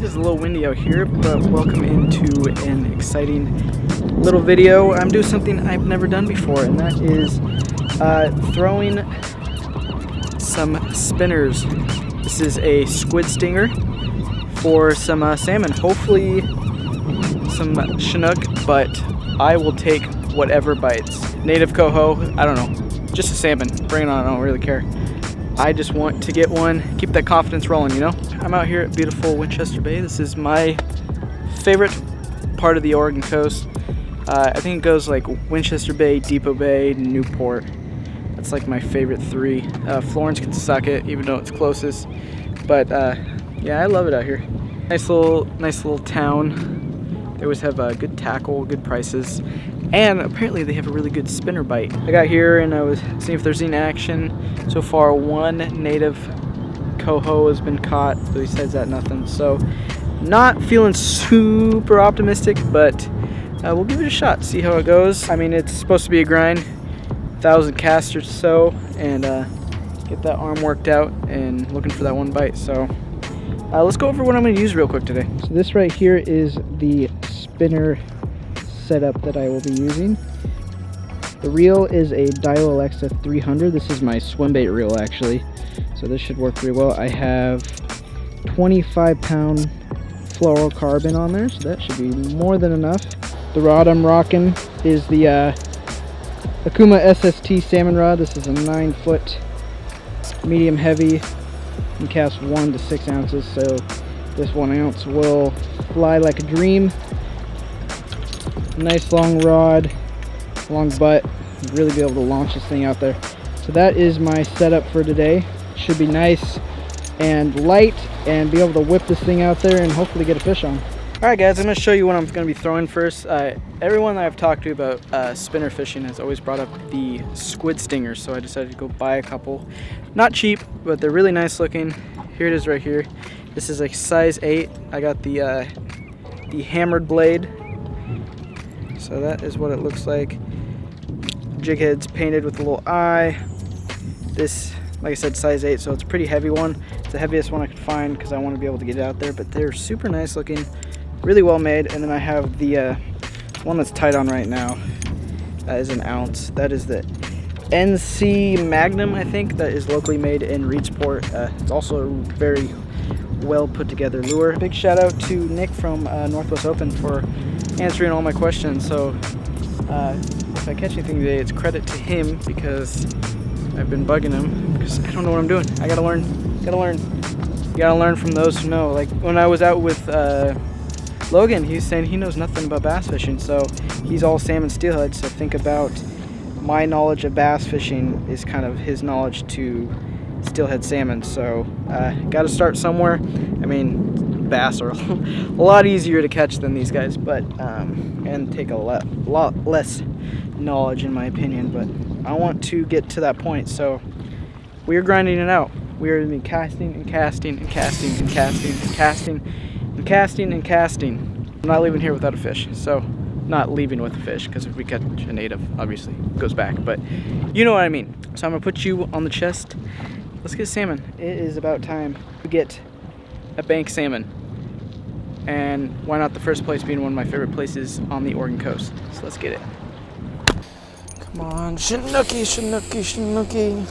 It is a little windy out here, but welcome into an exciting little video. I'm doing something I've never done before, and that is throwing some spinners. This is a squid stinger for some salmon, hopefully some Chinook, but I will take whatever bites. Native coho, I don't know, just a salmon, bring it on, I don't really care. I just want to get one, keep that confidence rolling, you know? I'm out here at beautiful Winchester Bay. This is my favorite part of the Oregon coast. I think it goes like Winchester Bay, Depot Bay, Newport. That's like my favorite three. Florence can suck it, even though it's closest. But yeah, I love it out here. Nice little town. They always have good tackle, good prices. And apparently they have a really good spinner bite. I got here and I was seeing if there's any action. So far, one native coho has been caught, but he says that nothing. So not feeling super optimistic, but we'll give it a shot, see how it goes. I mean, it's supposed to be a grind, 1,000 casts or so, and get that arm worked out and looking for that one bite. So let's go over what I'm going to use real quick today. So this right here is the spinner setup that I will be using. The reel is a Daiwa Lexa 300. This is my swim bait reel actually, so this should work pretty well. I have 25-pound Floro carbon on there, so that should be more than enough. The rod I'm rocking is the Okuma SST salmon rod. This is a 9-foot medium heavy and casts 1 to 6 ounces, so this 1 ounce will fly like a dream. Nice long rod, long butt, really be able to launch this thing out there. So that is my setup for today. Should be nice and light and be able to whip this thing out there and hopefully get a fish on. Alright guys, I'm going to show you what I'm going to be throwing first. Everyone that I've talked to about spinner fishing has always brought up the squid stingers, so I decided to go buy a couple. Not cheap, but they're really nice looking. Here it is right here. This is a size 8. I got the hammered blade. So that is what it looks like. Jig head's painted with a little eye. This, like I said, size 8, so it's a pretty heavy one. It's the heaviest one I could find because I want to be able to get it out there, but they're super nice looking, really well made. And then I have the one that's tied on right now. That is 1 ounce. That is the NC Magnum, I think, that is locally made in Reedsport. It's also a very well put together lure. Big shout out to Nick from Northwest Open for answering all my questions. So if I catch anything today, it's credit to him because I've been bugging him because I don't know what I'm doing. I gotta learn. You gotta learn from those who know. Like when I was out with Logan, he's saying he knows nothing about bass fishing, so he's all salmon steelhead. So think about my knowledge of bass fishing is kind of his knowledge to steelhead salmon. So got to start somewhere. I mean, bass are a lot easier to catch than these guys, but and take a lot less knowledge in my opinion. But I want to get to that point, so we are grinding it out. We are going to be casting and casting and casting and casting and casting and casting and casting. I'm not leaving here without a fish. So not leaving with a fish, because if we catch a native, obviously it goes back, but you know what I mean. So I'm gonna put you on the chest. Let's get salmon. It is about time to get a bank salmon. And why not the first place being one of my favorite places on the Oregon coast. So let's get it. Come on, Chinookie, Chinookie, Chinookie.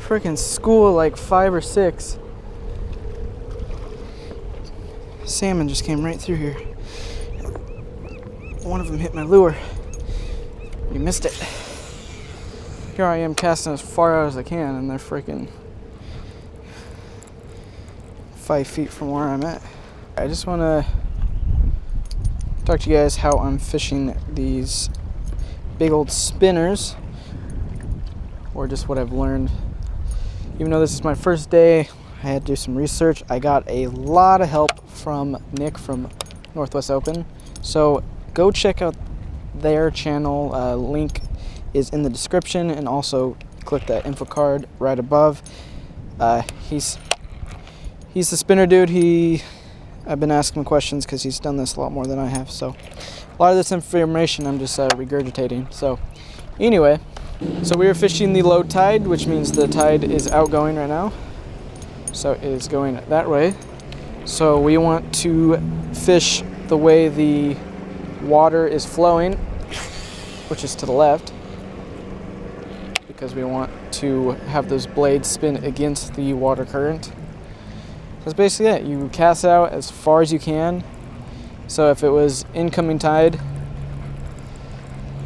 Freaking school like 5 or 6. Salmon just came right through here. One of them hit my lure. You missed it. Here I am casting as far out as I can, and they're freaking 5 feet from where I'm at. I just want to talk to you guys how I'm fishing these big old spinners, or just what I've learned. Even though this is my first day, I had to do some research. I got a lot of help from Nick from Northwest Open. So go check out their channel. Link is in the description, and also click that info card right above. He's the spinner dude. I've been asking him questions because he's done this a lot more than I have. So a lot of this information I'm just regurgitating. So anyway, So we are fishing the low tide, which means the tide is outgoing right now. So it is going that way. So we want to fish the way the water is flowing, which is to the left, because we want to have those blades spin against the water current. That's basically it. You cast it out as far as you can. So if it was incoming tide,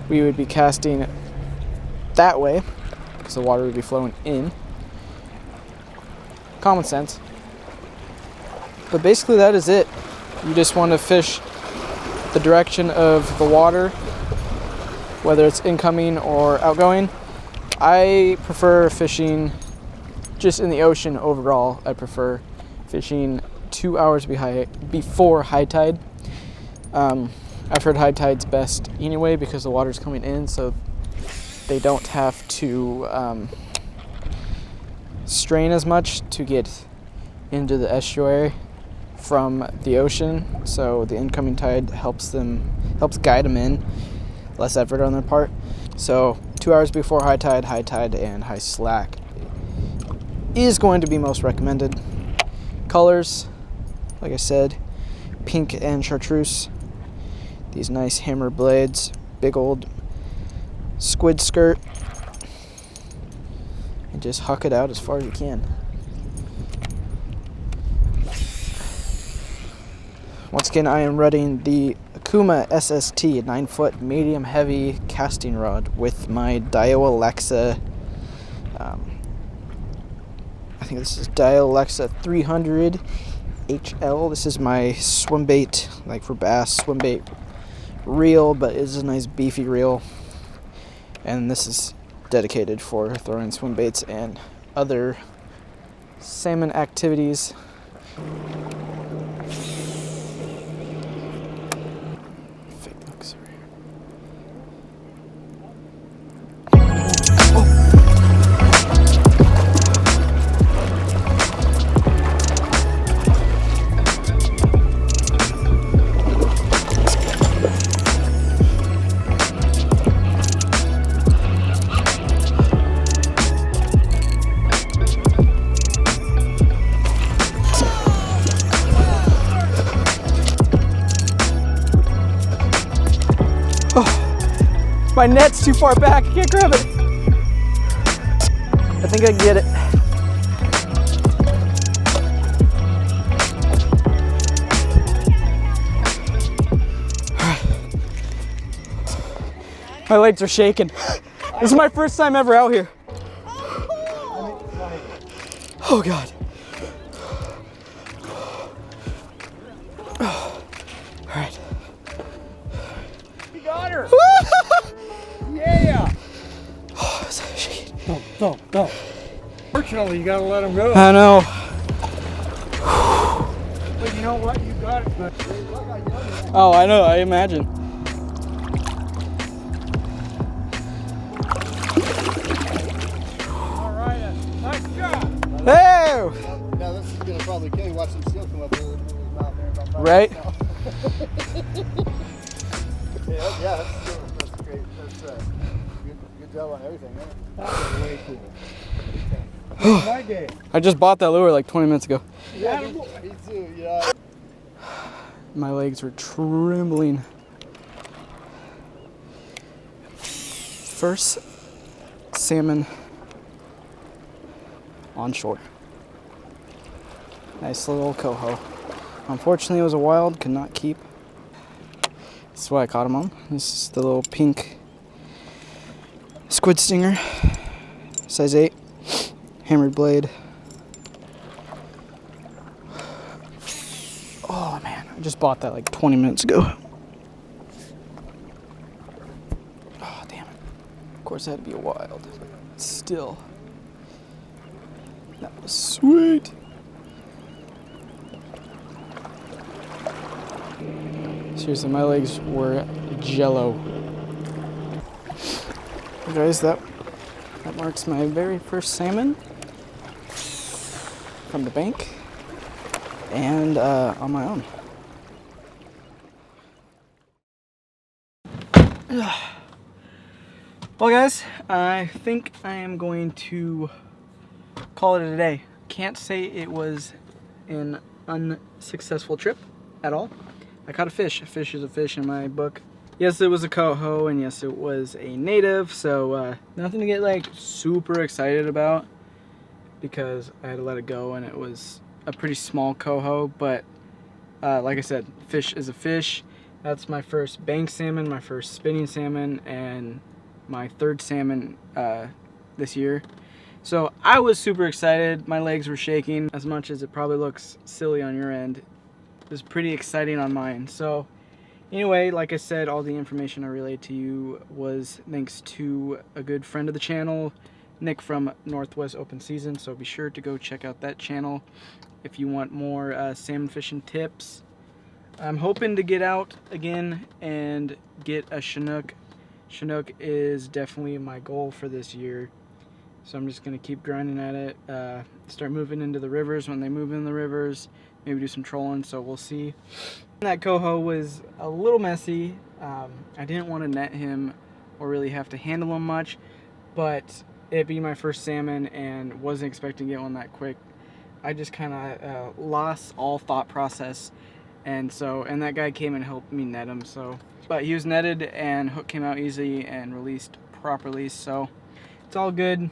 we would be casting that way because the water would be flowing in. Common sense. But basically that is it. You just want to fish the direction of the water, whether it's incoming or outgoing. I prefer fishing just in the ocean overall. I prefer fishing 2 hours before high tide. I've heard high tide's best anyway because the water's coming in, so they don't have to strain as much to get into the estuary from the ocean. So the incoming tide helps guide them in. Less effort on their part. So 2 hours before high tide, and high slack is going to be most recommended. Colors, like I said, pink and chartreuse. These nice hammer blades, big old squid skirt, and just huck it out as far as you can. Once again, I am running the Okuma SST 9-foot medium heavy casting rod with my Daiwa Lexa. I think this is Daiwa Lexa 300 HL. This is my swim bait, like for bass, swim bait reel, but it's a nice beefy reel. And this is dedicated for throwing swim baits and other salmon activities. My net's too far back, I can't grab it. I think I can get it. My legs are shaking. This is my first time ever out here. Oh God. All right. You got her. Yeah. Oh, so shaky. Don't. Fortunately, you gotta let him go. I know. But you know what? You got it. But Oh, I know. I imagine. all right, nice job. Hey! Now this is gonna probably kill you. Watch some seal come up with his mouth there. About Right? Yeah, that's great. That's good job on everything. Man. That was way cool. My day. I just bought that lure like 20 minutes ago. Yeah, me too. Yeah. My legs were trembling. First salmon on shore. Nice little coho. Unfortunately, it was a wild, could not keep. That's why I caught him on. This is the little pink squid stinger, size 8, hammered blade. Oh man, I just bought that like 20 minutes ago. Oh damn it. Of course it had to be a wild. Still. That was sweet. Seriously, my legs were jello. Hey guys, that marks my very first salmon from the bank and on my own. Well guys, I think I am going to call it a day. Can't say it was an unsuccessful trip at all. I caught a fish. A fish is a fish in my book. Yes, it was a coho, and yes, it was a native, so nothing to get like super excited about because I had to let it go and it was a pretty small coho, but like I said, fish is a fish. That's my first bank salmon, my first spinning salmon, and my third salmon this year. So I was super excited. My legs were shaking as much as it probably looks silly on your end. It was pretty exciting on mine. So anyway, like I said, all the information I relayed to you was thanks to a good friend of the channel, Nick from Northwest Open Season. So be sure to go check out that channel if you want more salmon fishing tips. I'm hoping to get out again and get a Chinook. Chinook is definitely my goal for this year. So I'm just going to keep grinding at it, start moving into the rivers when they move in the rivers, maybe do some trolling, so we'll see. That coho was a little messy. I didn't want to net him or really have to handle him much, but it being my first salmon and wasn't expecting to get one that quick, I just kind of lost all thought process. And that guy came and helped me net him. But he was netted and hook came out easy and released properly, so it's all good,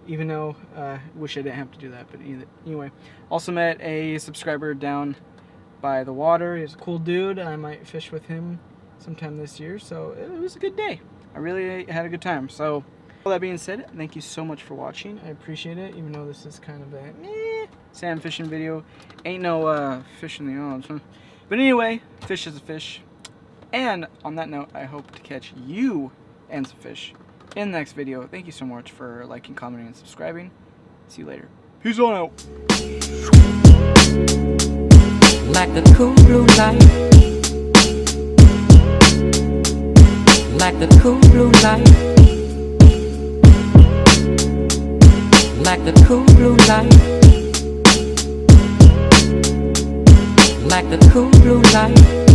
even though I wish I didn't have to do that. But anyway, also met a subscriber down by the water. He's a cool dude. I might fish with him sometime this year, so it was a good day. I really had a good time. So all that being said, thank you so much for watching. I appreciate it, even though this is kind of a salmon fishing video. Ain't no fish in the odds, huh? But anyway, fish is a fish. And on that note, I hope to catch you and some fish in the next video. Thank you so much for liking, commenting, and subscribing. See you later. Peace on out. Like the cool blue light. Like the cool blue light. Like the cool blue light. Like the cool blue light.